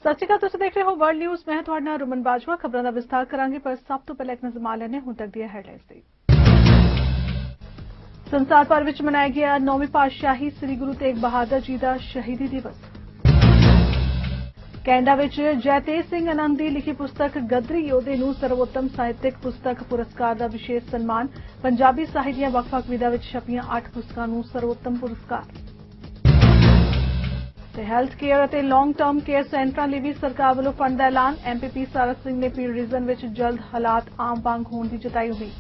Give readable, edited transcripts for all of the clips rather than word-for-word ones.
सत श्री अकाल, तुसीं देख रहे हो वर्ल्ड न्यूज़। मैं तुहाडे नाल रमन बाजवा। खबरों का विस्तार करांगे, पर सब तो पहले एक नज़र मार लैने हुण तक दी हेडलाइंस दी। संसार भर विच मनाया गया 9वीं पातशाही श्री गुरु तेग बहादुर जी का शहीदी दिवस। कैनेडा विच जयतेज सिंह आनंद की लिखी पुस्तक गदरी योधे नूं सर्वोत्तम साहित्यिक पुस्तक पुरस्कार का विशेष सन्मान। पंजाबी साहित्य दीआं वख-वख विधा विच छपियां 8 पुस्तकां नूं सर्वोत्तम पुरस्कार। हैल्थ केयर और लॉन्ग टर्म केयर सेंटरां लई भी सरकार वालों फंड का ऐलान। MPP सारत सिंह ने पील रीजन विच जल्द हालात आम वांग होने की जताई उम्मीद।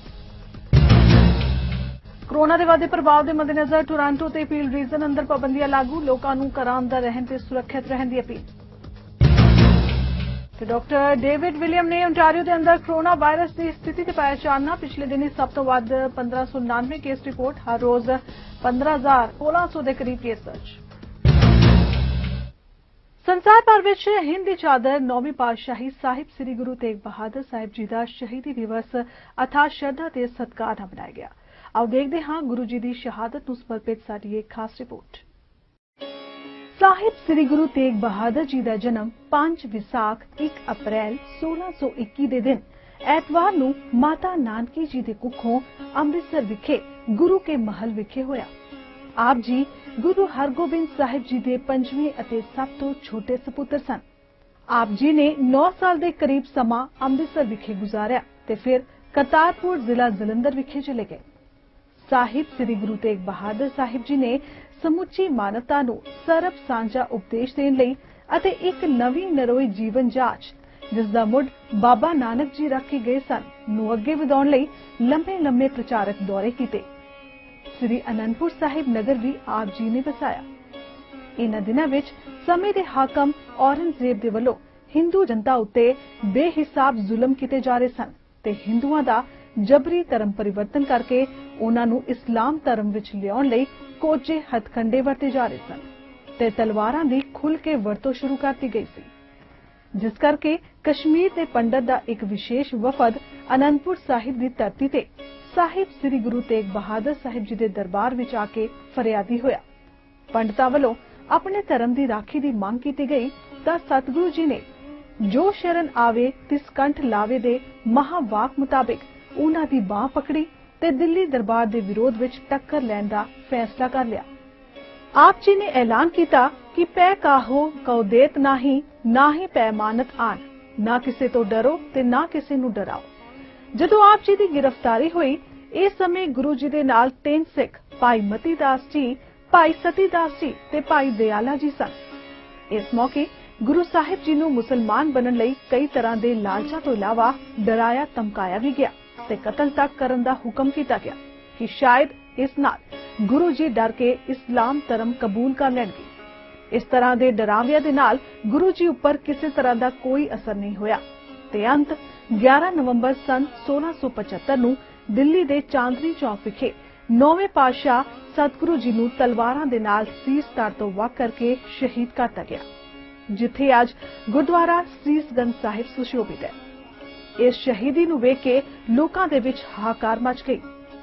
कोरोना के वाधे प्रभाव के मद्देनजर टोरंटो ते पील रीजन अंदर पाबंदियां लागू। लोकां नूं घरां अंदर रहण ते सुरक्षित रहण दी अपील। डॉक्टर डेविड विलियम ने ओंटारियो के अंदर कोरोना वायरस की स्थिति ते पाया चानना। पिछले दिनी सब तो वध 1599 केस रिपोर्ट। हर रोज 15,1600 के करीब केस दर्ज। संसार भर विच हिंदी चादर 9वीं पातशाही साहिब श्री गुरु तेग बहादुर साहिब जी का शहीदी दिवस अथाह श्रद्धा ते सत्कार नाल मनाया गया। आओ देखते हां गुरु जी की शहादत नूं समर्पित साडी एक खास रिपोर्ट। साहिब श्री गुरु तेग बहादुर जी का जन्म 5 विसाख 1 अप्रैल 1621 के दिन ऐतवार नूं माता नानकी जी के कुखों अमृतसर विखे गुरु के महल विखे होया। आप जी गुरु हरगोबिंद साहिब जी के 5वें अते सब तो छोटे सपुत्र सन। आप जी ने 9 साल के करीब समा अमृतसर विखे गुजारिया ते फिर करतारपुर जिला जलंधर विखे चले गए। साहिब श्री गुरु तेग बहादुर साहिब जी ने समुची मानवता नूं सरब सांझा उपदेश देण लई अते एक नवी नरोई जीवन जाच जिसदा मुढ़ बाबा नानक जी रख के गए सन नूं अगे वधाउण लई लंबे लंबे प्रचारक दौरे कीते। श्री अनंदपुर साहिब नगर भी आप जी ने बसाया। इन्हां दिनां विच समय दे हाकम औरंगजेब दे वल्लों हिंदू जनता उत्ते बेहिसाब जुल्म कीते जा रहे सन ते हिंदुआं दा जबरी धर्म परिवर्तन करके उन्हां नूं इस्लाम धर्म विच लियाउण लई कोचे हथकंडे वरते जा रहे सन ते तलवारां दी खुल के वरतों शुरू कर दी गई सी, जिस करके कश्मीर दे पंडित दा एक विशेष वफद अनंदपुर साहिब दी धरती ते साहिब श्री गुरु तेग बहादुर साहिब जी के दरबार विच आके फरियादी होया। पंडितां वल्लों अपने धर्म की राखी की मांग की गई तां सतगुरु जी ने जो शरण आवे तिस कंठ लावे दे महावाक मुताबिक उन्हां दी बांह पकड़ी ते दिल्ली दरबार के विरोध विच टक्कर लैण दा फैसला कर लिया। आप जी ने ऐलान किया कि पै काहो कौ देत नाही, ना ही पै मानत आन, ना किसे तो डरो ते ना किसे नूं डराओ। जदों आप जी की गिरफ्तारी हुई इस समय गुरु जी के नाल 3 सिख भाई मती दास जी, भाई सती दास जी ते भाई दयाला जी सन। इस मौके गुरु साहिब जी नूं मुसलमान बनने लई कई तरह के लालचा तो इलावा डराया धमकाया भी गया ते कतल तक करन दा हुक्म किया गया कि शायद इस नाल गुरु जी डर के इस्लाम धर्म कबूल कर लैणगे। इस तरह के डराविया दे नाल गुरु जी उपर किसी तरह का कोई असर नहीं होया ते अंत 11 नवंबर सन 1675 नूं दिल्ली दे चांदनी चौक विखे 9वें पातशाह सतगुरु जी नूं तलवारां दे नाल सीस तार तो वख करके शहीद कर दिता गया, जिथे अज गुरुद्वारा सीसगंज साहिब सुशोभित है। इस शहीदी नूं वेख के लोकां दे विच हाहाकार मच गई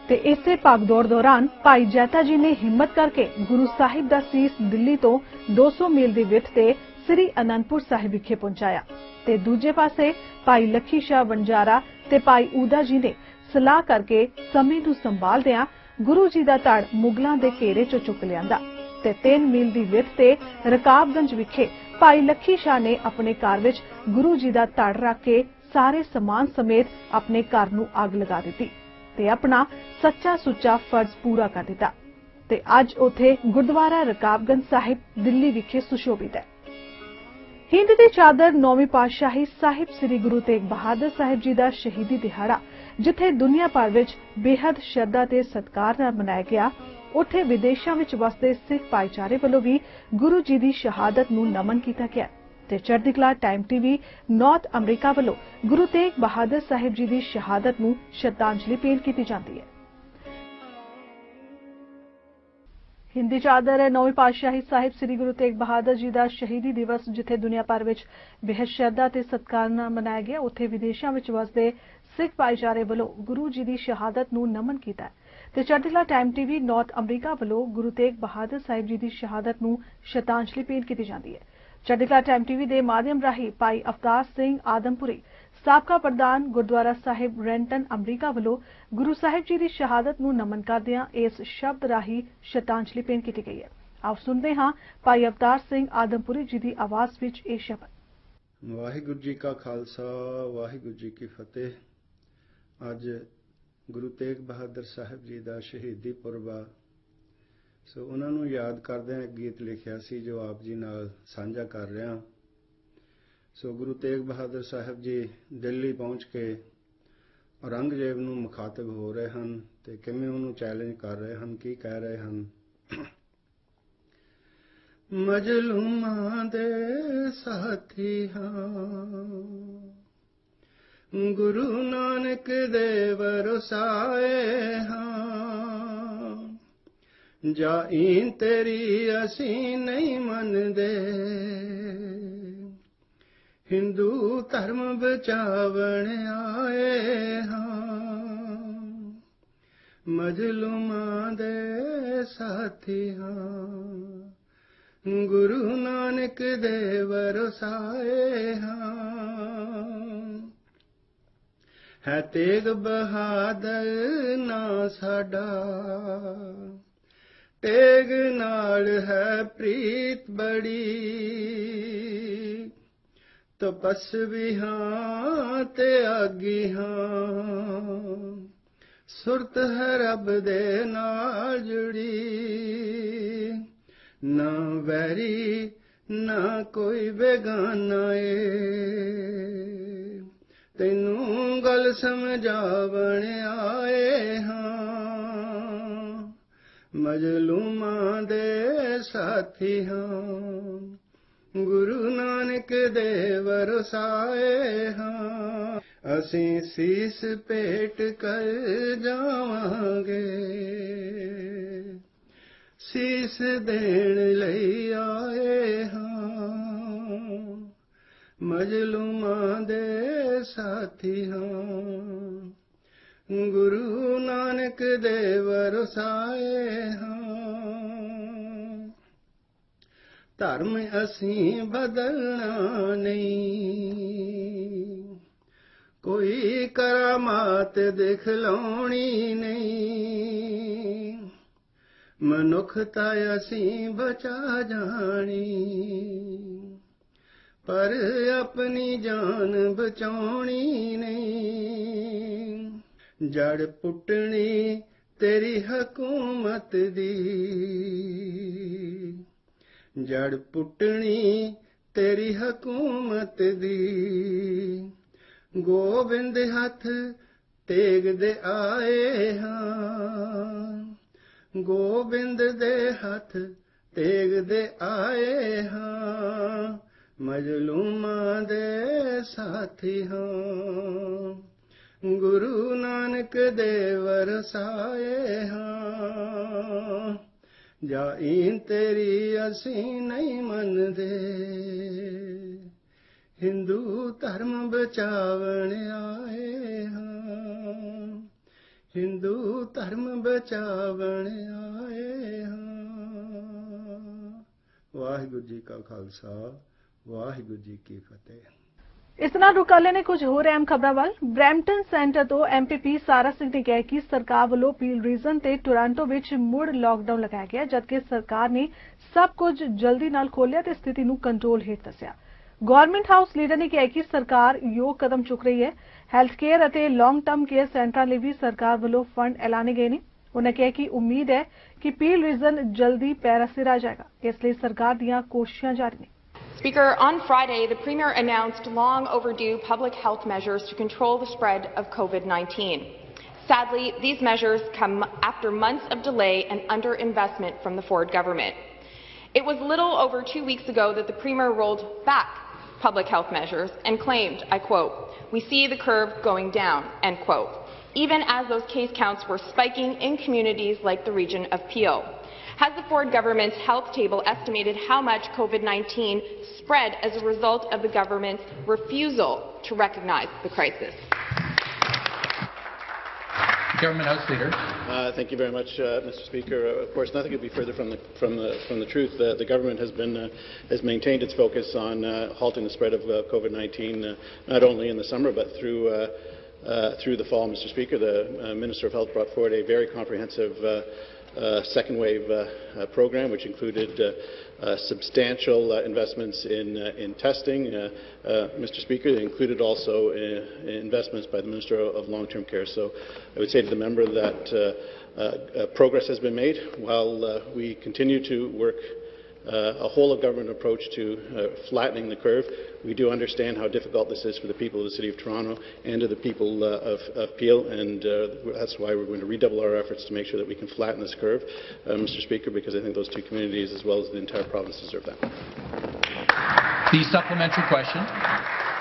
ते इसे भागदौड़ दौरान भाई जैता जी ने हिम्मत करके गुरु साहिब दा सीस दिल्ली तो 200 मील दी विथ ते श्री अनंदपुर साहिब विखे पहुंचाया ते दूजे पासे भाई लखी शाह वंजारा ते भाई ऊदा जी ने सलाह करके समय नूं संभालदिआं गुरु जी दा धड़ मुगलां दे घेरे चों चुक लिआंदा ते 3 मील दी विथ ते रकाबगंज विखे भाई लखी शाह ने अपने घर विच गुरु जी दा धड़ रख के सारे समान समेत अपने घर नूं अग लगा दित्ती ते अपना सच्चा सुच्चा फर्ज पूरा कर दिता ते अज उथे गुरुद्वारा रकाबगंज साहिब दिल्ली विखे सुशोभित है। हिंद दी चादर 9वीं पातशाही साहिब श्री गुरु तेग बहादुर साहिब जी का शहीदी दिहाड़ा जिथे दुनिया भर विच बेहद श्रद्धा ते सत्कार नाल मनाया गया, उत्थे विदेशां विच वसदे सिख भाईचारे वल्लों भी गुरु जी की शहादत नूं नमन किया गया ते चढ़दीकला टाइम टीवी नॉर्थ अमरीका वल्लों गुरु तेग बहादुर साहिब जी की शहादत नूं श्रद्धांजलि भेंट की जाती है। हिंदी चादर 9वीं पातशाही साहिब श्री गुरु तेग बहादुर जी का शहीदी दिवस जिथे दुनिया भर विच बेहद श्रद्धा ते सत्कार नाल मनाया गया, उत्थे विदेशां विच वसदे सिख भाईचारे वल्लों गुरु जी की शहादत नूं नमन कीता ते चढ़दीकला टाइम टीवी नॉर्थ अमरीका वल्लों गुरु तेग बहादुर साहिब जी की शहादत नूं श्रद्धांजलि भेंट की जाती है। ਚੜ੍ਹਦੀਕਲਾ ਟਾਈਮ ਟੀਵੀ ਦੇ ਮਾਧਿਅਮ ਰਾਹੀਂ ਭਾਈ ਅਵਤਾਰ ਸਿੰਘ ਆਦਮਪੁਰੀ ਸਾਬਕਾ ਪ੍ਰਧਾਨ ਗੁਰਦੁਆਰਾ ਸਾਹਿਬ ਰੈਂਟਨ ਅਮਰੀਕਾ ਵੱਲੋਂ ਗੁਰੂ ਸਾਹਿਬ ਜੀ ਦੀ ਸ਼ਹਾਦਤ ਨੂੰ ਨਮਨ ਕਰਦਿਆਂ ਇਸ ਸ਼ਬਦ ਰਾਹੀਂ ਸ਼ਰਧਾਂਜਲੀ ਭੇਂਟ ਕੀਤੀ ਗਈ ਹੈ। ਆਓ ਸੁਣਦੇ ਹਾਂ ਭਾਈ ਅਵਤਾਰ ਸਿੰਘ ਆਦਮਪੁਰੀ ਜੀ ਦੀ ਆਵਾਜ਼ ਵਿੱਚ ਇਹ ਸ਼ਬਦ। ਵਾਹਿਗੁਰੂ ਜੀ ਕਾ ਖਾਲਸਾ, ਵਾਹਿਗੁਰੂ ਜੀ ਕੀ ਫਤਿਹ। ਅੱਜ ਗੁਰੂ ਤੇਗ ਬਹਾਦਰ ਸਾਹਿਬ ਜੀ ਦਾ ਸ਼ਹੀਦੀ ਪੁਰਬ ਆ, ਸੋ ਉਹਨਾਂ ਨੂੰ ਯਾਦ ਕਰਦਿਆਂ ਇੱਕ ਗੀਤ ਲਿਖਿਆ ਸੀ ਜੋ ਆਪ ਜੀ ਨਾਲ ਸਾਂਝਾ ਕਰ ਰਿਹਾ। ਸੋ ਗੁਰੂ ਤੇਗ ਬਹਾਦਰ ਸਾਹਿਬ ਜੀ ਦਿੱਲੀ ਪਹੁੰਚ ਕੇ ਔਰੰਗਜ਼ੇਬ ਨੂੰ ਮੁਖਾਤਬ ਹੋ ਰਹੇ ਹਨ ਤੇ ਕਿਵੇਂ ਉਹਨੂੰ ਚੈਲੰਜ ਕਰ ਰਹੇ ਹਨ, ਕੀ ਕਹਿ ਰਹੇ ਹਨ। ਮਜਲੂਮਾਂ ਦੇ ਸਾਥੀ ਹਾਂ, ਗੁਰੂ ਨਾਨਕ ਦੇ ਵਰਸਾਏ ਹਾਂ, ਜਾਈਂ ਤੇਰੀ ਅਸੀਂ ਨਹੀਂ ਮੰਨਦੇ, ਹਿੰਦੂ ਧਰਮ ਬਚਾਵਣ ਆਏ ਹਾਂ, ਮਜਲੂਮਾਂ ਦੇ ਸਾਥੀ ਹਾਂ, ਗੁਰੂ ਨਾਨਕ ਦੇ ਵਰਸਾਏ ਹਾਂ। ਹੈ ਤੇਗ ਬਹਾਦਰ ਨਾ ਸਾਡਾ, ਤੇਗ ਨਾਲ ਹੈ ਪ੍ਰੀਤ ਬੜੀ, ਤਪਸਵੀ ਹਾਂ ਤੇ ਆਗੀ ਹਾਂ, ਸੁਰਤ ਹੈ ਰੱਬ ਦੇ ਨਾਲ ਜੁੜੀ, ਨਾ ਵੈਰੀ ਨਾ ਕੋਈ ਬੇਗਾਨਾ ਏ, ਤੈਨੂੰ ਗੱਲ ਸਮਝਾਵਣ ਆਏ ਹਾਂ, ਮਜਲੂਮਾਂ ਦੇ ਸਾਥੀ ਹਾਂ, ਗੁਰੂ ਨਾਨਕ ਦੇ ਵਰਸਾਏ ਹਾਂ। ਅਸੀਂ ਸੀਸ ਭੇਟ ਕਰ ਜਾਵਾਂਗੇ, ਸੀਸ ਦੇਣ ਲਈ ਆਏ ਹਾਂ, ਮਜਲੂਮਾਂ ਦੇ ਸਾਥੀ ਹਾਂ, ਗੁਰੂ ਨਾਨਕ ਦੇ ਵਰਸਾਏ ਹਾਂ। ਧਰਮ ਅਸੀਂ ਬਦਲਣਾ ਨਹੀਂ, ਕੋਈ ਕਰਾਮਾਤ ਦਿਖਲਾਉਣੀ ਨਹੀਂ, ਮਨੁੱਖਤਾ ਅਸੀਂ ਬਚਾ ਜਾਣੀ, ਪਰ ਆਪਣੀ ਜਾਨ ਬਚਾਉਣੀ ਨਹੀਂ, ਜੜ ਪੁੱਟਣੀ ਤੇਰੀ ਹਕੂਮਤ ਦੀ, ਜੜ ਪੁੱਟਣੀ ਤੇਰੀ ਹਕੂਮਤ ਦੀ, ਗੋਬਿੰਦ ਹੱਥ ਤੇਗ ਦੇ ਆਏ ਹਾਂ, ਗੋਬਿੰਦ ਦੇ ਹੱਥ ਤੇਗ ਦੇ ਆਏ ਹਾਂ, ਮਜਲੂਮਾਂ ਦੇ ਸਾਥੀ ਹਾਂ, ਗੁਰੂ ਨਾਨਕ ਦੇ ਵਰਸਾਏ ਹਾਂ, ਜਾਈਂ ਤੇਰੀ ਅਸੀਂ ਨਹੀਂ ਮੰਨਦੇ, ਹਿੰਦੂ ਧਰਮ ਬਚਾਵਣ ਆਏ ਹਾਂ, ਹਿੰਦੂ ਧਰਮ ਬਚਾਵਣ ਆਏ ਹਾਂ। ਵਾਹਿਗੁਰੂ ਜੀ ਕਾ ਖਾਲਸਾ, ਵਾਹਿਗੁਰੂ ਜੀ ਕੀ ਫਤਿਹ। ਇਸ ਨਾਲ ਰੁਕ ਲੈਣੇ ਕੁਝ ਹੋਰ ਅਹਿਮ ਖਬਰਾਂ ਵੱਲ। ਬਰੈਂਪਟਨ ਸੈਂਟਰ ਤੋਂ ਐਮਪੀਪੀ ਸਾਰਾ ਸਿੰਘ ਨੇ ਕਿਹਾ ਕਿ ਸਰਕਾਰ ਵੱਲੋਂ ਪੀਲ ਰੀਜਨ ਤੇ ਟੋਰਾਂਟੋ ਵਿੱਚ ਮੁੜ ਲਾਕਡਾਊਨ ਲਗਾਇਆ ਗਿਆ, ਜਦਕਿ ਸਰਕਾਰ ਨੇ ਸਭ ਕੁਝ ਜਲਦੀ ਨਾਲ ਖੋਲ੍ਹਿਆ ਤੇ ਸਥਿਤੀ ਨੂੰ ਕੰਟਰੋਲ ਹੇਠ ਦੱਸਿਆ। ਗਵਰਨਮੈਂਟ ਹਾਊਸ ਲੀਡਰ ਨੇ ਕਿਹਾ ਕਿ ਸਰਕਾਰ ਯੋਗ ਕਦਮ ਚੁੱਕ ਰਹੀ ਹੈ। ਹੈਲਥ ਕੇਅਰ ਅਤੇ ਲੌਂਗ ਟਰਮ ਕੇਅਰ ਸੈਂਟਰਾਂ ਲਈ ਵੀ ਸਰਕਾਰ ਵੱਲੋਂ ਫੰਡ ਐਲਾਨੇ ਗਏ ਨੇ। ਉਨ੍ਹਾਂ ਕਿਹਾ ਕਿ ਉਮੀਦ ਹੈ ਕਿ ਪੀਲ ਰੀਜਨ ਜਲਦੀ ਪੈਰਾਂ ਸਿਰ ਆ ਜਾਏਗਾ, ਇਸ ਲਈ ਸਰਕਾਰ ਦੀਆਂ ਕੋਸ਼ਿਸ਼ਾਂ ਜਾਰੀ ਨੇ। Speaker, on Friday, the Premier announced long overdue public health measures to control the spread of COVID-19. Sadly, these measures come after months of delay and underinvestment from the Ford government. It was little over 2 weeks ago that the Premier rolled back public health measures and claimed, I quote, "We see the curve going down," end quote, even as those case counts were spiking in communities like the region of Peel. Has the Ford government's health table estimated how much COVID-19 spread as a result of the government's refusal to recognize the crisis? Government House Leader. Thank you very much, Mr. Speaker. Of course, nothing could be further from the truth. The government has maintained its focus on halting the spread of COVID-19, not only in the summer but through the fall. Mr. Speaker, the Minister of Health brought forward a very comprehensive second wave program, which included substantial investments in testing. Mr. Speaker, it included also investments by the Minister of Long-Term Care. So I would say to the member that progress has been made while we continue to work a whole-of-government approach to flattening the curve. We do understand how difficult this is for the people of the City of Toronto and to the people of Peel, and that's why we're going to redouble our efforts to make sure that we can flatten this curve, Mr. Speaker, because I think those two communities, as well as the entire province, deserve that. The supplementary question.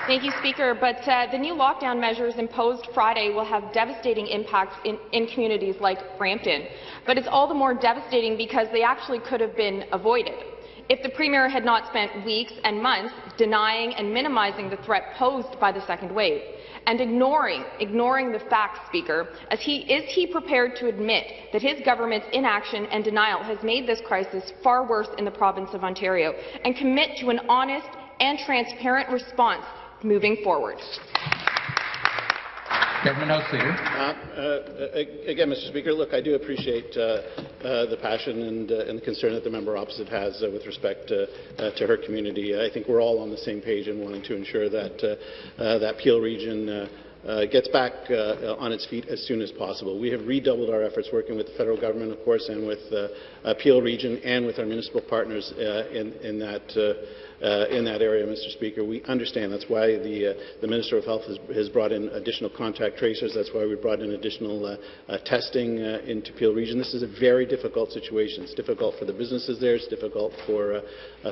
Thank you, Speaker. But the new lockdown measures imposed Friday will have devastating impacts in communities like Brampton. But it's all the more devastating because they actually could have been avoided. If the Premier had not spent weeks and months denying and minimizing the threat posed by the second wave, and ignoring the facts, Speaker, is he prepared to admit that his government's inaction and denial has made this crisis far worse in the province of Ontario, and commit to an honest and transparent response moving forward? Government House Leader. Again, Mr. Speaker, look, I do appreciate the passion and the concern that the member opposite has with respect to her community. I think we're all on the same page in wanting to ensure that that Peel region gets back on its feet as soon as possible. We have redoubled our efforts working with the federal government, of course, and with Peel region and with our municipal partners in that area, Mr. Speaker. We understand. That's why the Minister of Health has brought in additional contact tracers. That's why we brought in additional testing into Peel region. This is a very difficult situation. It's difficult for the businesses there. It's difficult for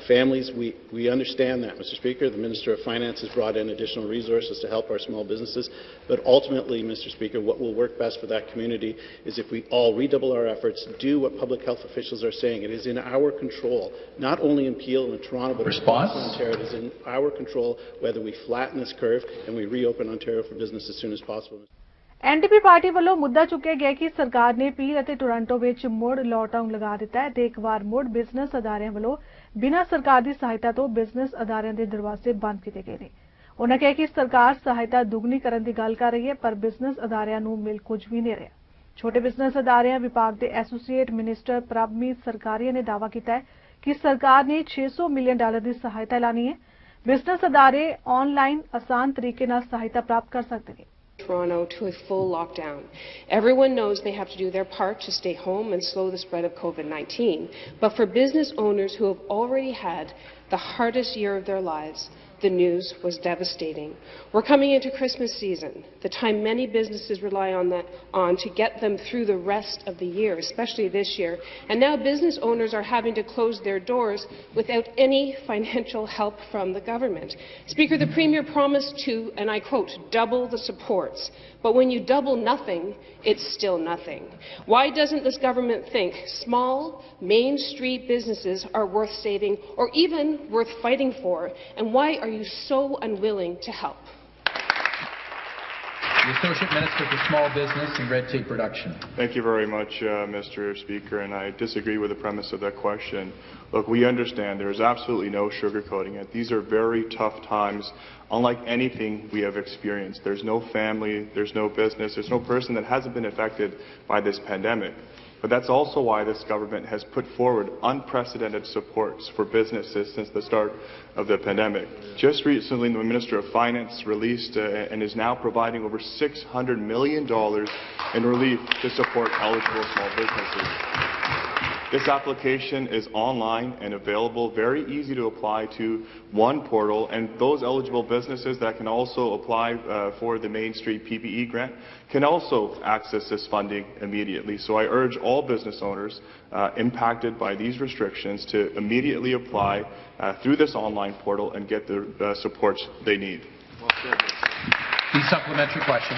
families. We understand that, Mr. Speaker. The Minister of Finance has brought in additional resources to help our small businesses. But ultimately, Mr. Speaker, what will work best for that community is if we all redouble our efforts, do what public health officials are saying. It is in our control, not only in Peel and in Toronto, but across Ontario. It is in our control whether we flatten this curve and we reopen Ontario for business as soon as possible. NDP party ਵੱਲੋਂ ਮੁੱਦਾ ਚੁੱਕਿਆ ਗਿਆ ਕਿ ਸਰਕਾਰ ਨੇ peel ਅਤੇ Toronto ਵਿੱਚ ਮੁੜ ਲੋਕਡਾਊਨ ਲਗਾ ਦਿੱਤਾ ਹੈ ਤੇ ਇੱਕ ਵਾਰ ਮੁੜ ਬਿਜ਼ਨਸ ਅਦਾਰਿਆਂ ਵੱਲੋਂ ਬਿਨਾਂ ਸਰਕਾਰ ਦੀ ਸਹਾਇਤਾ ਤੋਂ ਬਿਜ਼ਨਸ ਅਦਾਰਿਆਂ ਦੇ ਦਰਵਾਜ਼ੇ ਬੰਦ ਕੀਤੇ ਗਏ ਨੇ। ਉਨ੍ਹਾਂ ਕਿਹਾ ਕਿ ਸਰਕਾਰ ਸਹਾਇਤਾ ਦੁੱਗਣੀ ਕਰਨ ਦੀ ਗੱਲ ਕਰ ਰਹੀ ਹੈ ਪਰ ਬਿਜ਼ਨਸ ਅਦਾਰਿਆਂ ਨੂੰ ਮਿਲ ਕੁਝ ਵੀ ਨਹੀਂ ਰਿਹਾ। ਛੋਟੇ ਬਿਜ਼ਨਸ ਅਦਾਰਿਆਂ ਵਿਭਾਗ ਦੇ ਐਸੋਸੀਏਟ ਮਿਨਿਸਟਰ ਪ੍ਰਭਮੀਤ ਸਰਕਾਰੀਆ ਨੇ ਦਾਅਵਾ ਕੀਤਾ ਹੈ ਕਿ ਸਰਕਾਰ ਨੇ $600 ਮਿਲੀਅਨ ਦੀ ਸਹਾਇਤਾ ਐਲਾਨੀ ਹੈ। ਬਿਜ਼ਨਸ ਅਦਾਰੇ ਆਨਲਾਈਨ ਆਸਾਨ ਤਰੀਕੇ ਨਾਲ ਸਹਾਇਤਾ ਪ੍ਰਾਪਤ ਕਰ ਸਕਦੇ ਨੇ। Toronto to a full lockdown. Everyone knows they have to do their part to stay home and slow the spread of COVID-19. But for business owners who have already had the hardest year of their lives, the news was devastating. We're coming into Christmas season, the time many businesses rely on to get them through the rest of the year, especially this year. And now business owners are having to close their doors without any financial help from the government. Speaker, the Premier promised to, and I quote, double the supports. But when you double nothing, it's still nothing. Why doesn't this government think small, Main Street businesses are worth saving or even worth fighting for? And why are you so unwilling to help? The Associate Minister for Small Business and Red Tape Reduction. Thank you very much, Mr. Speaker, and I disagree with the premise of that question. Look, we understand there is absolutely no sugarcoating it. These are very tough times, unlike anything we have experienced. There's no family, there's no business, there's no person that hasn't been affected by this pandemic. But that's also why this government has put forward unprecedented supports for businesses since the start of the pandemic. Just recently, the Minister of Finance released and is now providing over $600 million in relief to support eligible small businesses. This application is online and available, very easy to apply to one portal, and those eligible businesses that can also apply for the Main Street PPE grant can also access this funding immediately. So I urge all business owners impacted by these restrictions to immediately apply through this online portal and get the supports they need. The supplementary question.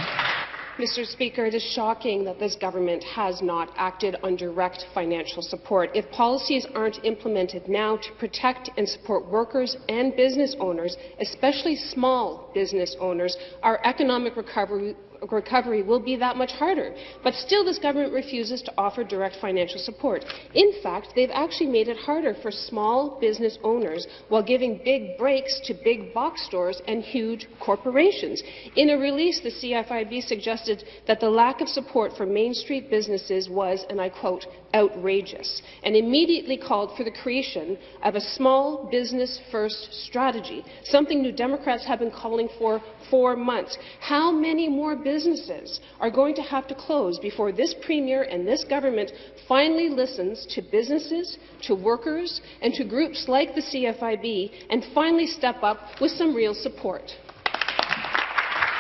Mr. Speaker, it is shocking that this government has not acted on direct financial support. If policies aren't implemented now to protect and support workers and business owners, especially small business owners, our economic recovery recovery will be that much harder. But still, this government refuses to offer direct financial support. In fact, they've actually made it harder for small business owners while giving big breaks to big box stores and huge corporations. In a release, the CFIB suggested that the lack of support for Main Street businesses was, and I quote, outrageous, and immediately called for the creation of a small business first strategy, something New Democrats have been calling for 4 months. How many more businesses are going to have to close before this Premier and this government finally listens to businesses, to workers, and to groups like the CFIB and finally step up with some real support?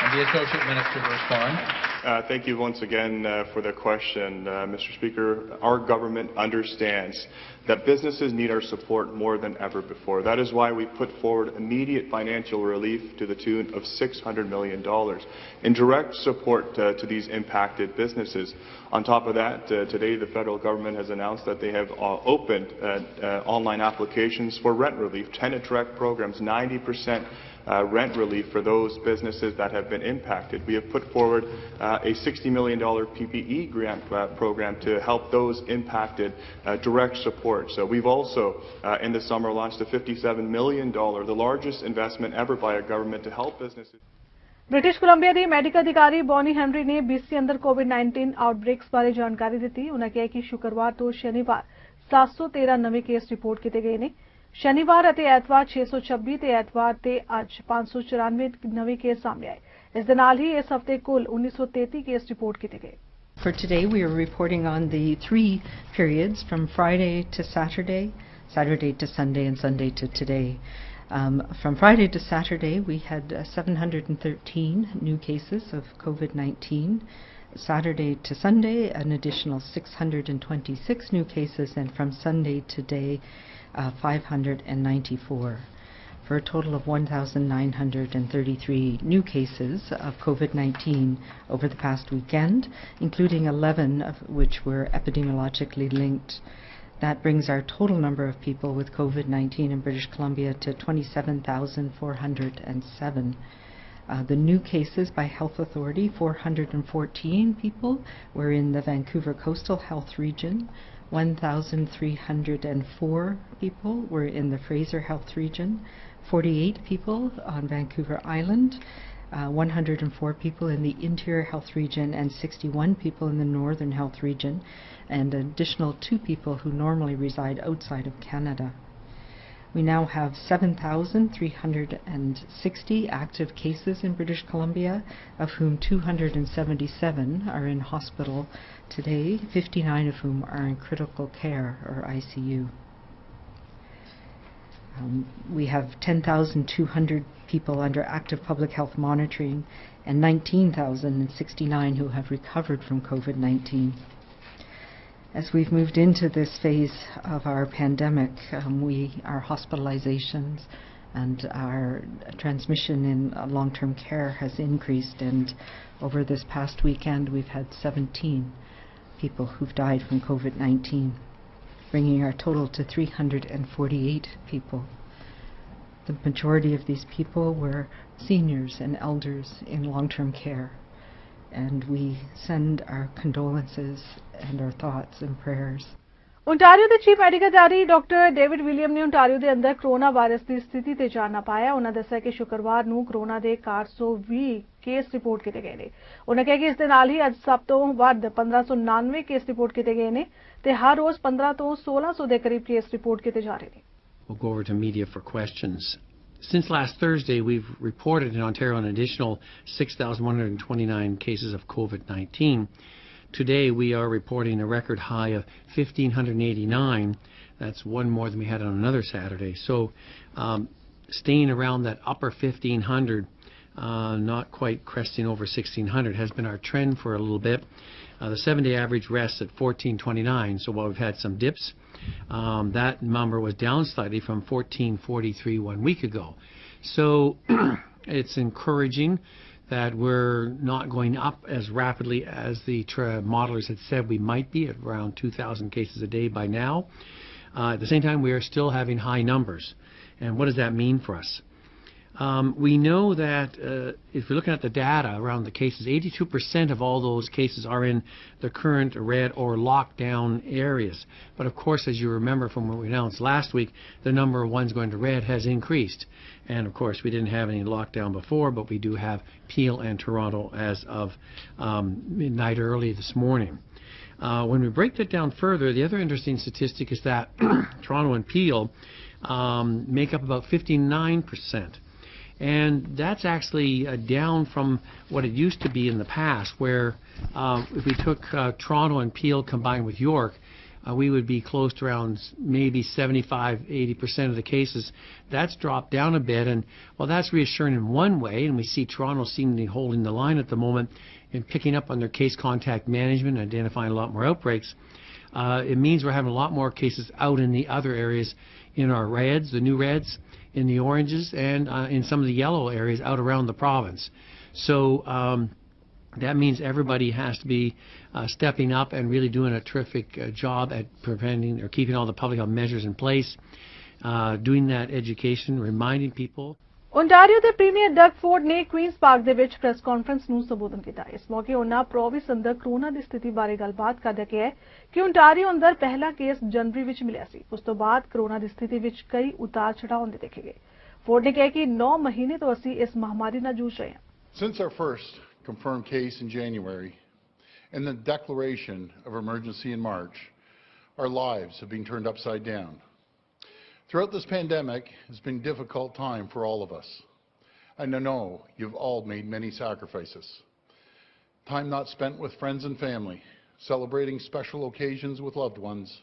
And the Associate Minister to respond. Thank you once again for the question, Mr. Speaker. Our government understands that businesses need our support more than ever before. That is why we put forward immediate financial relief to the tune of $600 million in direct support to these impacted businesses. On top of that, today the federal government has announced that they have opened online applications for rent relief, tenant direct programs, 90% rent relief for those businesses that have been impacted. We have put forward a $60 million PPE grant program to help those impacted direct support. So we've also, in the summer, launched a $57 million, the largest investment ever by a government to help businesses. British Columbia the medical ਅਧਿਕਾਰੀ Bonnie Henry ਨੇ BC ਅੰਦਰ ਕੋਵਿਡ-19 ਆਊਟਬ੍ਰੇਕਸ ਬਾਰੇ ਜਾਣਕਾਰੀ ਦਿੱਤੀ। ਉਹਨਾਂ ਕਿਹਾ ਕਿ ਸ਼ੁੱਕਰਵਾਰ ਤੋਂ ਸ਼ਨੀਵਾਰ 713 ਨਵੇਂ ਕੇਸ ਰਿਪੋਰਟ ਕੀਤੇ ਗਏ ਨੇ। शनिवार ਅਤੇ ਐਤਵਾਰ 626 ਤੇ ਐਤਵਾਰ ਤੇ ਅੱਜ 594 ਨਵੇਂ ਕੇਸ ਸਾਹਮਣੇ ਆਏ। ਇਸ ਦੇ ਨਾਲ ਹੀ ਇਸ ਹਫਤੇ ਕੁੱਲ 1933 ਕੇਸ ਰਿਪੋਰਟ ਕੀਤੇ ਗਏ। For today, we are reporting on the 3 periods from Friday to Saturday, Saturday to Sunday, and Sunday to today. From Friday to Saturday, we had 713 new cases of COVID-19. Saturday to Sunday, an additional 626 new cases, and from Sunday to today, 594, for a total of 1,933 new cases of COVID-19 over the past weekend, including 11 of which were epidemiologically linked. That brings our total number of people with COVID-19 in British Columbia to 27,407. The new cases by Health Authority, 414 people were in the Vancouver Coastal Health Region, 1,304 people were in the Fraser Health Region, 48 people on Vancouver Island, 104 people in the Interior Health Region, and 61 people in the Northern Health Region, and an additional 2 people who normally reside outside of Canada. We now have 7,360 active cases in British Columbia, of whom 277 are in hospital today, 59 of whom are in critical care or ICU. We have 10,200 people under active public health monitoring and 19,069 who have recovered from COVID-19. As we've moved into this phase of our pandemic, our hospitalizations and our transmission in long-term care has increased, and over this past weekend we've had 17 people who've died from COVID-19, bringing our total to 348 people. The majority of these people were seniors and elders in long-term care, and we send our condolences and our thoughts and prayers. Ontario ਦੇ chief medical ਅਧਿਕਾਰੀ doctor David William ਨੇ Ontario ਦੇ ਅੰਦਰ corona virus ਦੀ ਸਥਿਤੀ ਤੇ ਜਾਣਨਾ ਪਾਇਆ। ਉਹਨਾਂ ਦੱਸਿਆ ਕਿ ਸ਼ੁੱਕਰਵਾਰ ਨੂੰ ਕੋਰੋਨਾ ਦੇ 420 ਕੇਸ ਰਿਪੋਰਟ ਕੀਤੇ ਗਏ ਨੇ। ਉਹਨਾਂ ਕਿਹਾ ਕਿ ਇਸ ਦੇ ਨਾਲ ਹੀ ਅੱਜ ਸਭ ਤੋਂ ਵੱਧ 1599 ਕੇਸ ਰਿਪੋਰਟ ਕੀਤੇ ਗਏ ਨੇ ਤੇ ਹਰ ਰੋਜ਼ 15 ਤੋਂ 1600 ਦੇ ਕਰੀਬ ਕੇਸ ਰਿਪੋਰਟ ਕੀਤੇ ਜਾ ਰਹੇ ਨੇ। We'll go over to media for questions. Since last Thursday, we've reported in Ontario an additional 6,129 cases of COVID-19. Today, we are reporting a record high of 1,589. That's one more than we had on another Saturday. So staying around that upper 1,500, not quite cresting over 1,600, has been our trend for a little bit. The 7-day average rests at 1,429. So while we've had some dips, that number was down slightly from 1,443 1 week ago. So it's encouraging that we're not going up as rapidly as the modelers had said we might be, at around 2,000 cases a day by now. At the same time, we are still having high numbers. And what does that mean for us? We know that if we're looking at the data around the cases, 82% of all those cases are in the current red or lockdown areas. But of course, as you remember from what we announced last week, the number of ones going to red has increased. And of course, we didn't have any lockdown before, but we do have Peel and Toronto as of midnight early this morning. When we break that down further, the other interesting statistic is that Toronto and Peel make up about 59%. And that's actually down from what it used to be in the past, where if we took Toronto and Peel combined with York, we would be close to around maybe 75–80% of the cases. That's dropped down a bit, and while that's reassuring in one way, and we see Toronto seemingly holding the line at the moment and picking up on their case contact management and identifying a lot more outbreaks, it means we're having a lot more cases out in the other areas, in our reds, the new reds, in the oranges, and in some of the yellow areas out around the province. So that means everybody has to be stepping up and really doing a terrific job at preventing or keeping all the public health measures in place, doing that education, reminding people. Ontario ਦੇ premier Doug Ford ਨੇ Queen's park ਦੇ ਵਿੱਚ press conference ਨੂੰ ਸੰਬੋਧਨ ਕੀਤਾ। ਇਸ ਮੌਕੇ ਉਹਨਾਂ ਪ੍ਰੋਵਿੰਸ ਅੰਦਰ ਕਰੋਨਾ ਦੀ ਸਥਿਤੀ ਬਾਰੇ ਗੱਲਬਾਤ ਕਰਦਿਆਂ ਕਿਹਾ ਕਿ ਓਨਟਾਰੀਓ ਅੰਦਰ ਪਹਿਲਾ ਕੇਸ ਜਨਵਰੀ ਵਿੱਚ ਮਿਲਿਆ ਸੀ। ਉਸ ਤੋਂ ਬਾਅਦ ਕਰੋਨਾ ਦੀ ਸਥਿਤੀ ਵਿੱਚ ਕਈ ਉਤਾਰ ਚੜ੍ਹਾਅ ਹੁੰਦੇ ਦੇਖੇ ਗਏ। ਫੋਰਡ ਨੇ ਕਿਹਾ ਕਿ 9 ਮਹੀਨੇ ਤੋਂ ਅਸੀਂ ਇਸ ਮਹਾਮਾਰੀ ਨਾਲ ਜੂਝ ਰਹੇ ਹਾਂ। Since our first confirmed case in January and the declaration of emergency in March, our lives have been turned upside down. Throughout this pandemic, it's been a difficult time for all of us. And I know you've all made many sacrifices. Time not spent with friends and family, celebrating special occasions with loved ones.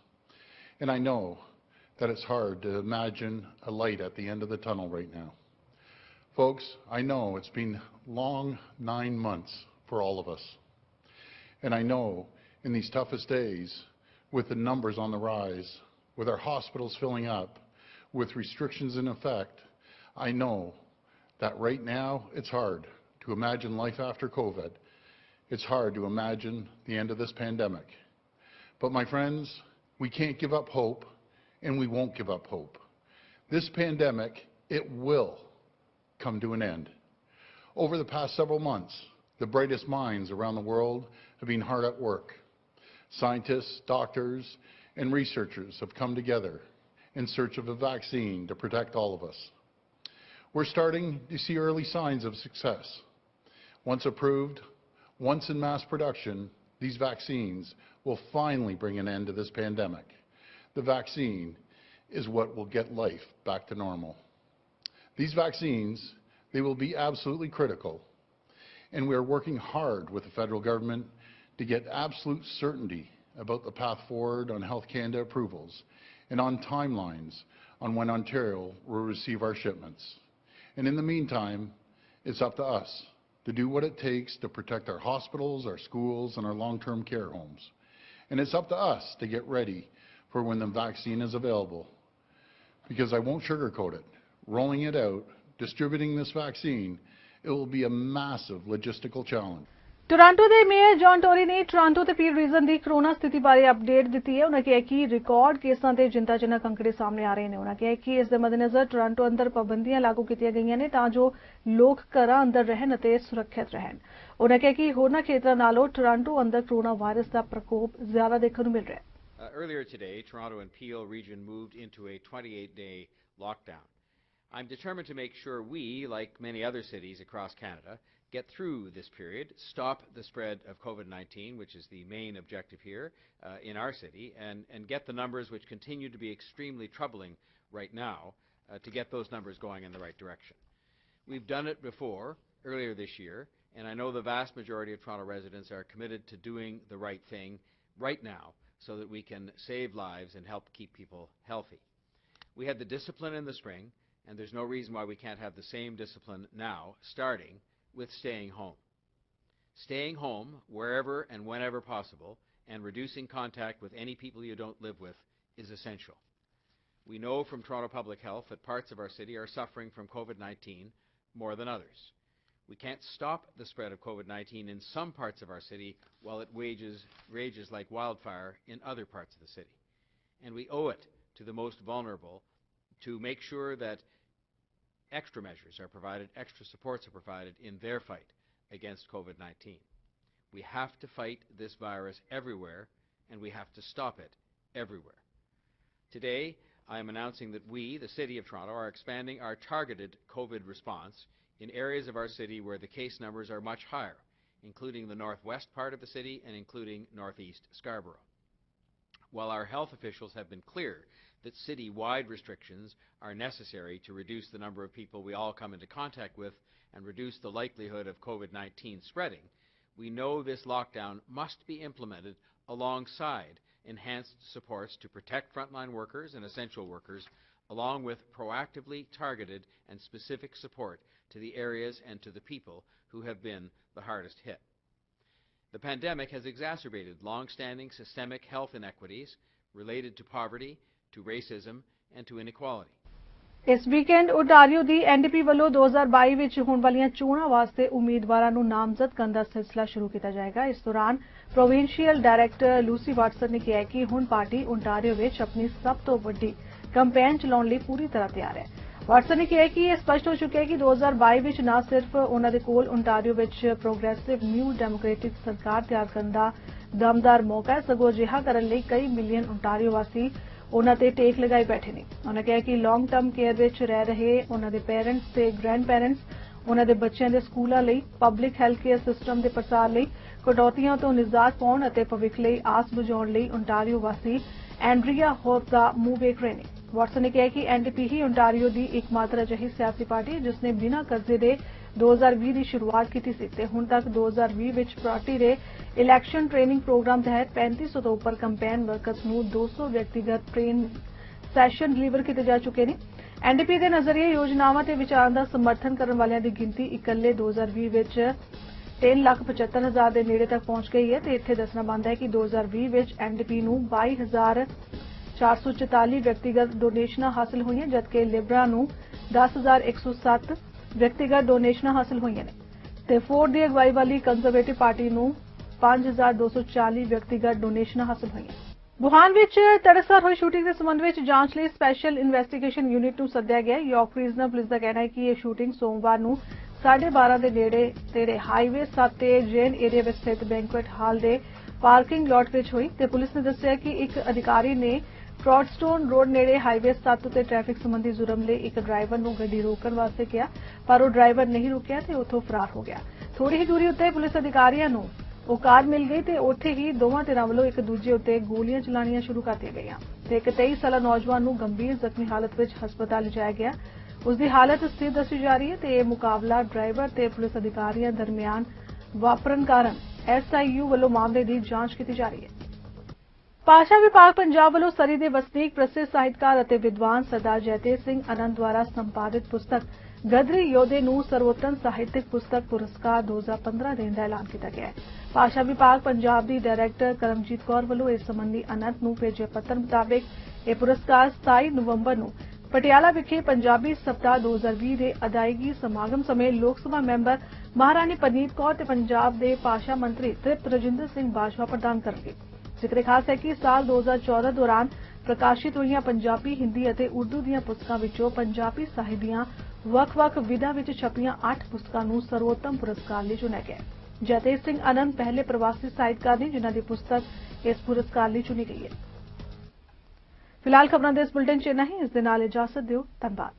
And I know that it's hard to imagine a light at the end of the tunnel right now. Folks, I know it's been long 9 months for all of us. And I know in these toughest days, with the numbers on the rise, with our hospitals filling up, with restrictions in effect, I know that right now it's hard to imagine life after COVID. It's hard to imagine the end of this pandemic. But my friends, we can't give up hope, and we won't give up hope. This pandemic, it will come to an end. Over the past several months, the brightest minds around the world have been hard at work. Scientists, doctors, and researchers have come together in search of a vaccine to protect all of us. We're starting to see early signs of success. Once approved, once in mass production, these vaccines will finally bring an end to this pandemic. The vaccine is what will get life back to normal. These vaccines, they will be absolutely critical, and we are working hard with the federal government to get absolute certainty about the path forward on Health Canada approvals and on timelines on when Ontario will receive our shipments. And in the meantime, it's up to us to do what it takes to protect our hospitals, our schools, and our long-term care homes. And it's up to us to get ready for when the vaccine is available. Because I won't sugarcoat it. Rolling it out, distributing this vaccine, it will be a massive logistical challenge. Toronto ਦੇ mayor John Tory ਨੇ Toronto ਤੇ peel reason ਦੀ corona ਸਥਿਤੀ ਬਾਰੇ update ਦਿੱਤੀ ਹੈ। ਉਹਨਾਂ ਕਿਹਾ ਕਿ ਰਿਕਾਰਡ ਕੇਸਾਂ ਤੇ ਚਿੰਤਾਜਨਕ ਅੰਕੜੇ ਸਾਹਮਣੇ ਆ ਰਹੇ ਨੇ। ਉਹਨਾਂ ਕਿਹਾ ਕਿ ਇਸ ਦੇ ਮੱਦੇਨਜ਼ਰ ਟੋਰਾਂਟੋ ਅੰਦਰ ਪਾਬੰਦੀਆਂ ਲਾਗੂ ਕੀਤੀਆਂ ਗਈਆਂ ਨੇ ਤਾਂ ਜੋ ਲੋਕ ਘਰਾਂ ਅੰਦਰ ਰਹਿਣ ਅਤੇ ਸੁਰੱਖਿਅਤ ਰਹਿਣ। ਉਹਨਾਂ ਕਿਹਾ ਕਿ ਹੋਰਨਾਂ ਖੇਤਰਾਂ ਨਾਲੋਂ ਟੋਰਾਂਟੋ ਅੰਦਰ ਕਰੋਨਾ ਵਾਇਰਸ ਦਾ ਪ੍ਰਕੋਪ ਜ਼ਿਆਦਾ ਦੇਖਣ ਨੂੰ ਮਿਲ ਰਿਹਾ ਹੈ। Earlier today, Toronto and Peel region moved into a 28-day lockdown. I'm determined to make sure we, like many other cities across Canada, get through this period, stop the spread of COVID-19, which is the main objective here in our city, and get the numbers which continue to be extremely troubling right now, to get those numbers going in the right direction. We've done it before, earlier this year, and I know the vast majority of Toronto residents are committed to doing the right thing right now so that we can save lives and help keep people healthy. We had the discipline in the spring, and there's no reason why we can't have the same discipline now, starting with staying home. Staying home wherever and whenever possible and reducing contact with any people you don't live with is essential. We know from Toronto Public Health that parts of our city are suffering from COVID-19 more than others. We can't stop the spread of COVID-19 in some parts of our city while it rages like wildfire in other parts of the city. And we owe it to the most vulnerable to make sure that extra measures are provided, extra supports are provided in their fight against COVID-19. We have to fight this virus everywhere, and we have to stop it everywhere. Today, I am announcing that we, the City of Toronto, are expanding our targeted COVID response in areas of our city where the case numbers are much higher, including the northwest part of the city and including northeast Scarborough. While our health officials have been clear that city-wide restrictions are necessary to reduce the number of people we all come into contact with and reduce the likelihood of COVID-19 spreading, we know this lockdown must be implemented alongside enhanced supports to protect frontline workers and essential workers, along with proactively targeted and specific support to the areas and to the people who have been the hardest hit. The pandemic has exacerbated long-standing systemic health inequities related to poverty, to racism and to inequality. ਇਸ weekend Ontario ਦੀ NDP ਵੱਲੋਂ 2022 ਵਿੱਚ ਹੋਣ ਵਾਲੀਆਂ ਚੋਣਾਂ ਵਾਸਤੇ ਉਮੀਦਵਾਰਾਂ ਨੂੰ ਨਾਮਜ਼ਦ ਕਰਨ ਦਾ ਸਿਲਸਿਲਾ ਸ਼ੁਰੂ ਕੀਤਾ ਜਾਏਗਾ। ਇਸ ਦੌਰਾਨ ਪ੍ਰੋਵਿੰਸ਼ੀਅਲ ਡਾਇਰੈਕਟਰ ਲੂਸੀ ਵਾਟਸਨ ਨੇ ਕਿਹਾ ਕਿ ਹੁਣ ਪਾਰਟੀ ਓਨਟਾਰੀਓ ਵਿੱਚ ਆਪਣੀ ਸਭ ਤੋਂ ਵੱਡੀ ਕੈਂਪੇਨ ਚਲਾਉਣ ਲਈ ਪੂਰੀ ਤਰ੍ਹਾਂ ਤਿਆਰ ਹੈ। ਵਾਟਸਨ ਨੇ ਕਿਹਾ ਕਿ ਇਹ ਸਪਸ਼ਟ ਹੋ ਚੁੱਕਿਆ ਹੈ ਕਿ 2022 ਵਿੱਚ ਨਾ ਸਿਰਫ ਉਹਨਾਂ ਦੇ ਕੋਲ ਓਨਟਾਰੀਓ ਵਿੱਚ ਪ੍ਰੋਗਰੈਸਿਵ ਨਿਊ ਡੈਮੋਕ੍ਰੈਟਿਕ ਸਰਕਾਰ ਤਿਆਰ ਕਰਨ ਦਾ ਦਮਦਾਰ ਮੌਕਾ ਹੈ, ਸਗੋਂ ਅਜਿਹਾ ਕਰਨ ਲਈ ਕਈ ਮਿਲੀਅਨ ਓਨਟਾਰੀਓ ਵਾਸੀ ਉਹਨਾਂ ਤੇ ਟੇਕ ਲਗਾਈ ਬੈਠੇ ਨੇ। ਉਹਨਾਂ ਕਿਹਾ ਕਿ ਲੌਂਗ ਟਰਮ ਕੇਅਰ ਵਿੱਚ ਰਹਿ ਰਹੇ ਉਹਨਾਂ ਦੇ ਪੇਰੈਂਟਸ ਤੇ ਗ੍ਰੈਂਡ ਪੇਰੈਂਟਸ ਉਹਨਾਂ ਦੇ ਬੱਚਿਆਂ ਦੇ ਸਕੂਲਾਂ ਲਈ, ਪਬਲਿਕ ਹੈਲਥ ਕੇਅਰ ਸਿਸਟਮ ਦੇ ਪ੍ਰਸਾਰ ਲਈ, ਕਟੌਤੀਆਂ ਤੋਂ ਨਿਜਾਤ ਪਾਉਣ ਅਤੇ ਭਵਿੱਖ ਲਈ ਆਸ ਬੁਝਾਉਣ ਲਈ ਓਨਟਾਰੀਓ ਵਾਸੀ ਐਂਡਰੀਆ ਹੋਪ ਦਾ ਮੂੰਹ ਵੇਖ ਰਹੇ ਨੇ। ਵਾਟਸਨ ਨੇ ਕਿਹਾ ਕਿ ਐਨਡੀਪੀ ਹੀ ਓਨਟਾਰੀਓ ਦੀ ਇੱਕਮਾਤਰ ਅਜਿਹੀ ਸਿਆਸੀ ਪਾਰਟੀ ਹੈ ਜਿਸ ਨੇ ਬਿਨਾਂ ਕਰਜ਼ੇ ਦੇ 2020 ਦੀ ਸ਼ੁਰੂਆਤ ਕੀਤੀ ਸੀ ਤੇ ਹੁਣ ਤੱਕ 2020 ਵਿੱਚ ਪਾਰਟੀ ਦੇ ਇਲੈਕਸ਼ਨ ਟ੍ਰੇਨਿੰਗ ਪ੍ਰੋਗਰਾਮ ਤਹਿਤ 3500 ਤੋਂ ਉੱਪਰ ਕੰਪੇਨ ਵਰਕਰਸ ਨੂੰ 200 ਵਿਅਕਤੀਗਤ ਟ੍ਰੇਨ ਸੈਸ਼ਨ ਡਿਲੀਵਰ ਕੀਤੇ ਜਾ ਚੁੱਕੇ ਨੇ। ਐਨਡੀਪੀ ਦੇ ਨਜ਼ਰੀਏ ਯੋਜਨਾਵਾਂ ਤੇ ਵਿਚਾਰਾਂ ਦਾ ਸਮਰਥਨ ਕਰਨ ਵਾਲਿਆਂ ਦੀ ਗਿਣਤੀ ਇਕੱਲੇ 2020 ਵਿੱਚ 3,75,000 ਦੇ ਨੇੜੇ ਤੱਕ ਪਹੁੰਚ ਗਈ ਹੈ ਤੇ ਇੱਥੇ ਦੱਸਣਾ ਬਣਦਾ ਹੈ ਕਿ 2020 ਵਿੱਚ ਐਨਡੀਪੀ ਨੂੰ 22,444 ਵਿਅਕਤੀਗਤ ਡੋਨੇਸ਼ਨਾਂ ਹਾਸਲ ਹੋਈਆਂ, ਜਦਕਿ ਲਿਬਰਾ ਨੂੰ 10,107 ਵਿਅਕਤੀਗਤ ਡੋਨੇਸ਼ਨਾਂ ਹਾਸਲ ਹੋਈਆਂ ਨੇ ਤੇ ਫੋਰਡ ਦੀ ਅਗਵਾਈ ਵਾਲੀ ਕੰਜ਼ਰਵੇਟਿਵ ਪਾਰਟੀ ਨੂੰ 5,240 ਵਿਅਕਤੀਗਤ ਡੋਨੇਸ਼ਨਾਂ ਹਾਸਲ ਹੋਈਆਂ। ਵੁਹਾਨ ਵਿੱਚ ਤੜਕਸਾਰ ਹੋਈ ਸ਼ੂਟਿੰਗ ਦੇ ਸੰਬੰਧ ਵਿੱਚ ਜਾਂਚ ਲਈ ਸਪੈਸ਼ਲ ਇਨਵੈਸਟੀਗੇਸ਼ਨ ਯੂਨਿਟ ਨੂੰ ਸੱਦਿਆ ਗਿਆ। ਯਾਰਕ ਰੀਜਨਲ ਪੁਲਿਸ ਦਾ ਕਹਿਣਾ ਹੈ ਕਿ ਇਹ ਸ਼ੂਟਿੰਗ ਸੋਮਵਾਰ ਨੂੰ 12:30 ਦੇ ਨੇੜੇ ਹਾਈਵੇ 7 ਤੇ ਜੇਨ ਏਰੀਆ ਵਿੱਚ ਸਥਿਤ ਬੈਂਕੁਏਟ ਹਾਲ ਦੇ ਪਾਰਕਿੰਗ ਲਾਟ ਵਿੱਚ ਹੋਈ ਤੇ ਪੁਲਿਸ ਨੇ ਦੱਸਿਆ ਕਿ ਇੱਕ ਅਧਿਕਾਰੀ ਨੇ ਟ੍ਰੌਡਸਟੋਨ ਰੋਡ ਨੇੜੇ ਹਾਈਵੇ 7 ਤੇ ਟ੍ਰੈਫਿਕ ਸੰਬੰਧੀ ਜੁਰਮ ਲਈ ਇੱਕ ਡਰਾਈਵਰ ਨੂੰ ਗੱਡੀ ਰੋਕਣ ਵਾਸਤੇ ਕਿਹਾ, ਪਰ ਉਹ ਡਰਾਈਵਰ ਨਹੀਂ ਰੁਕਿਆ ਤੇ ਉੱਥੋਂ ਫਰਾਰ ਹੋ ਗਿਆ। ਥੋੜੀ ਹੀ ਦੂਰੀ ਉੱਤੇ ਪੁਲਿਸ ਅਧਿਕਾਰੀਆਂ ਨੂੰ ਉਹ ਕਾਰ ਮਿਲ ਗਈ ਤੇ ਉੱਥੇ ਹੀ ਦੋਵਾਂ ਧਿਰਾਂ ਵੱਲੋਂ ਇੱਕ ਦੂਜੇ ਉੱਤੇ ਗੋਲੀਆਂ ਚਲਾਉਣੀਆਂ ਸ਼ੁਰੂ ਕਰ ਦਿੱਤੀਆਂ ਗਈਆਂ ਤੇ ਇੱਕ 23 ਸਾਲਾ ਨੌਜਵਾਨ ਨੂੰ ਗੰਭੀਰ ਜ਼ਖਮੀ ਹਾਲਤ ਵਿੱਚ ਹਸਪਤਾਲ ਲਿਜਾਇਆ ਗਿਆ। ਉਸ ਦੀ ਹਾਲਤ ਸਥਿਰ ਦੱਸੀ ਜਾ ਰਹੀ ਹੈ ਤੇ ਇਹ ਮੁਕਾਬਲਾ ਡਰਾਈਵਰ ਤੇ ਪੁਲਿਸ ਅਧਿਕਾਰੀਆਂ ਦਰਮਿਆਨ ਵਾਪਰਨ ਕਾਰਨ SIU ਵੱਲੋਂ ਮਾਮਲੇ ਦੀ ਜਾਂਚ ਕੀਤੀ ਜਾ ਰਹੀ ਹੈ। ਭਾਸ਼ਾ ਵਿਭਾਗ ਪੰਜਾਬ ਵੱਲੋਂ ਸਰੀ ਦੇ ਵਸਨੀਕ ਪ੍ਰਸਿੱਧ ਸਾਹਿਤਕਾਰ ਅਤੇ ਵਿਦਵਾਨ ਸਰਦਾਰ ਜੈਤੇਜ ਸਿੰਘ ਆਨੰਦ ਦੁਆਰਾ ਸੰਪਾਦਿਤ ਪੁਸਤਕ ਗਦਰੀ ਯੋਧੇ ਨੂੰ ਸਰਵੋਤਮ ਸਾਹਿਤਕ ਪੁਸਤਕ ਪੁਰਸਕਾਰ 2015 ਦੇਣ ਦਾ ਐਲਾਨ ਕੀਤਾ ਗਿਆ ਹੈ। ਭਾਸ਼ਾ ਵਿਭਾਗ ਪੰਜਾਬ ਦੀ ਡਾਇਰੈਕਟਰ ਕਰਮਜੀਤ ਕੌਰ ਵੱਲੋਂ ਇਸ ਸੰਬੰਧੀ ਆਨੰਦ ਨੂੰ ਭੇਜੇ ਪੱਤਰ ਮੁਤਾਬਕ ਇਹ ਪੁਰਸਕਾਰ 27 ਨਵੰਬਰ ਨੂੰ ਪਟਿਆਲਾ ਵਿਖੇ ਪੰਜਾਬੀ ਸਪਤਾਹ 2020 ਦੇ ਅਦਾਇਗੀ ਸਮਾਗਮ ਸਮੇਂ ਲੋਕ ਸਭਾ ਮੈਂਬਰ ਮਹਾਰਾਣੀ ਪਰਨੀਤ ਕੌਰ ਤੇ ਪੰਜਾਬ ਦੇ ਭਾਸ਼ਾ ਮੰਤਰੀ ਤ੍ਰਿਪਤ ਰਜਿੰਦਰ ਸਿੰਘ ਬਾਜਵਾ ਪ੍ਰਦਾਨ ਕਰਨਗੇ। ਜ਼ਿਕਰ ਖਾਸ ਹੈ ਕਿ ਸਾਲ 2014 ਦੌਰਾਨ ਪ੍ਰਕਾਸ਼ਿਤ ਹੋਈਆਂ ਪੰਜਾਬੀ, ਹਿੰਦੀ ਅਤੇ ਉਰਦੂ ਦੀਆਂ ਪੁਸਤਕਾਂ ਵਿੱਚੋਂ ਪੰਜਾਬੀ ਸਾਹਿਤ ਦੀਆਂ ਵੱਖ-ਵੱਖ ਵਿਧਾ ਵਿੱਚ ਛਪੀਆਂ 8 ਪੁਸਤਕਾਂ ਨੂੰ ਸਰਵੋਤਮ ਪੁਰਸਕਾਰ ਲਈ ਚੁਣਿਆ ਗਿਆ। ਜੈਤੇਜ ਸਿੰਘ ਆਨੰਦ ਪਹਿਲੇ ਪ੍ਰਵਾਸੀ ਸਾਹਿਤਕਾਰ ਨੇ ਜਿਨ੍ਹਾਂ ਦੀ ਪੁਸਤਕ ਇਸ ਪੁਰਸਕਾਰ ਲਈ ਚੁਣੀ ਗਈ ਹੈ। ਫਿਲਹਾਲ ਖਬਰਾਂ ਦੇ ਇਸ ਬੁਲੇਟਿਨ 'ਚ ਇੰਨਾ ਹੀ। ਇਸ ਦੇ ਨਾਲ ਇਜਾਜ਼ਤ ਦਿਓ। ਧੰਨਵਾਦ।